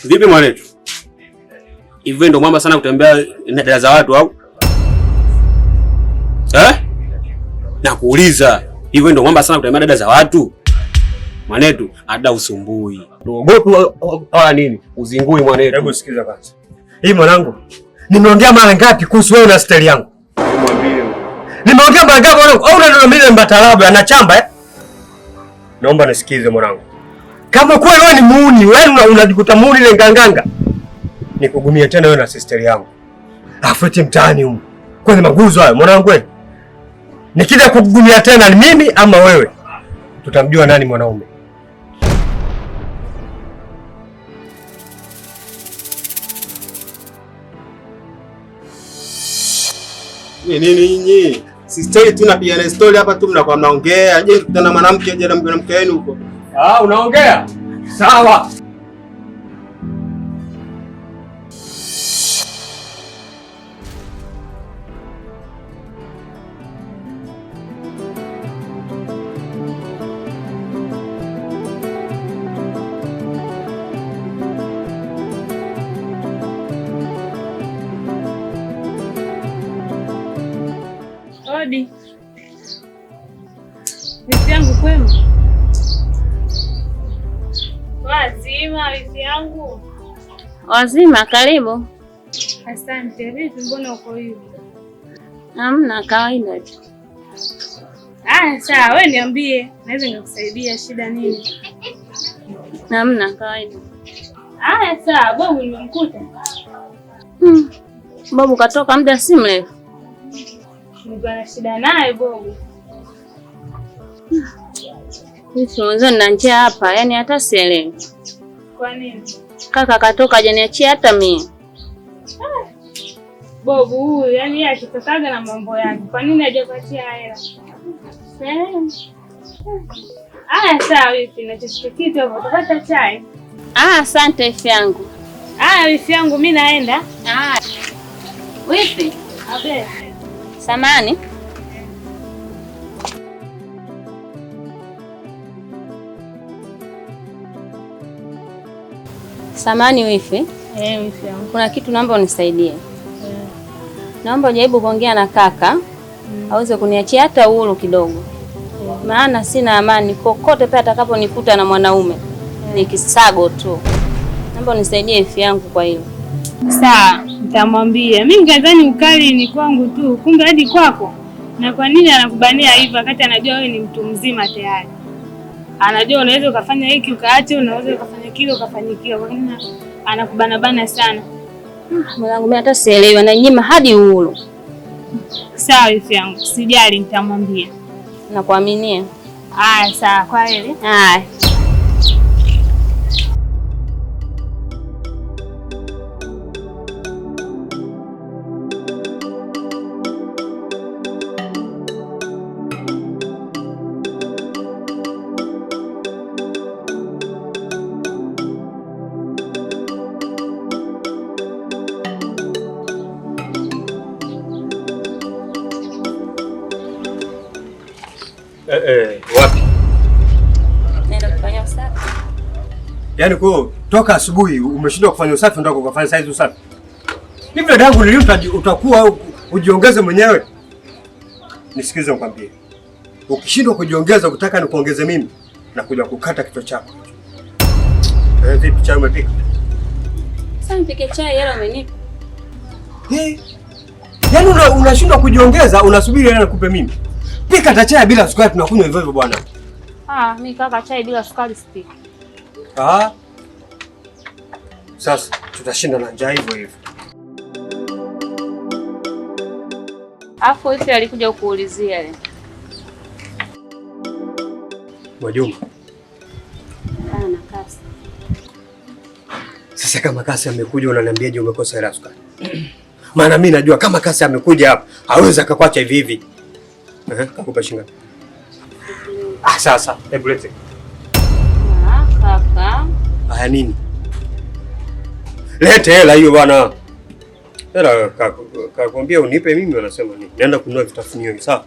Vipi mwanetu? Hivi ndo mwamba sana kutembea na dada za watu au? Nakuuliza, hivi ndo mwamba sana kutembea na dada za watu? Mwanetu, hata usumbui. Uogopi wala nini? Uzingui mwanetu. Hebu sikiza kwanza. Hii mwanangu, nimeongea mara ngapi kuhusu wewe na style yangu? Mwambie. Nimeongea mara ngapi mwanangu? Au unaniambia mbatalabu anachamba Naomba nisikize mwanangu. Kama kweli wewe ni muuni, wewe unajikuta muuni ile nganganga. Nikugumia tena wewe na sister yangu. Afuete mtaani huko. Kwenye maguzo hayo mwanangu wewe. Nikija kukugumia tena ni mimi ama wewe? Tutamjua nani mwanaume. Nini nyinyi? Sister tu napiga na story hapa tu mnakuwa mnaongea. Je, tukutana mwanamke je na mwanamke wenu huko? Unaongea? Sawa. Odi. Wifi yangu kwema? Wazima wifi yangu. Wazima, karibu. Asante. Vipi mbona uko hivi? Hamna, kawaida tu. Sawa, wewe niambie. Naweza nikukusaidia, shida nini? Hamna, kawaida. Sawa, babu nimemkuta. Babu katoka muda si mrefu. Nilikuwa na shida naye babu. Mwanzo nina njaa hapa, yani hata sielewi. Kwa nini? Kaka katoka hajaniachia hata mimi. Babu huyu yani yeye akitakaga na mambo yake. Kwa nini hajapatia hela? Sawa wifi, nachukua kitu hapo, utapata chai. Asante wifi yangu. Wifi yangu mimi naenda. Wifi? Abe. Samani. Samani wifi. Wifi yangu. Kuna kitu naomba unisaidie. Naomba ujaribu kuongea na kaka. Aweze kuniachia hata uhuru kidogo. Maana sina amani kokote pale atakaponikuta na mwanaume. Ni kisago tu. Naomba unisaidie wifi yangu kwa hilo. Sawa, nitamwambia. Mimi nadhani ukali ni kwangu tu, kumbe hadi kwako. Na kwa nini anakubania hivyo wakati anajua wewe ni mtu mzima tayari? Anajua unaweza ukafanya hiki ukaache, unaweza ukafanya kile ukafanyikiwa. Kwa nini anakubana sana? Mwanangu mimi hata sielewi, ananyima hadi uhuru. Sawa wifi yangu, sijali nitamwambia. Nakuaminia. Sawa, kwa heri. Wapi? Naenda kufanya usafi. Yaani kwa toka asubuhi umeshindwa kufanya usafi ndio ukafanya saizi usafi. Hivi dadangu leo utakuwa ujiongeze mwenyewe. Nisikize nikwambie. Ukishindwa kujiongeza ukitaka nikuongeze mimi na kuja kukata kichwa chako. Vipi chai umepika? Sasa nipike chai yale umenipa. Yaani unashindwa kujiongeza unasubiri yeye nikupe mimi. Pika hata chai bila sukari tunakunywa hivyo hivyo bwana. Mimi kaka chai bila sukari sipiki. Sasa tutashinda na njaa hivyo hivyo. Afu hivi alikuja kukuulizia ile. Mwajuma. Na kasi. Sasa kama kasi amekuja unaniambiaje umekosa hela sukari? Maana mimi najua kama kasi amekuja hapa hawezi akakwacha hivi hivi. Kakupa shingapi? Sasa, hebu lete. Kaka. Haya nini? Lete hela hiyo bwana. Hela kakwambia unipe mimi wanasema nini? Naenda kununua vitafunio hivi sawa?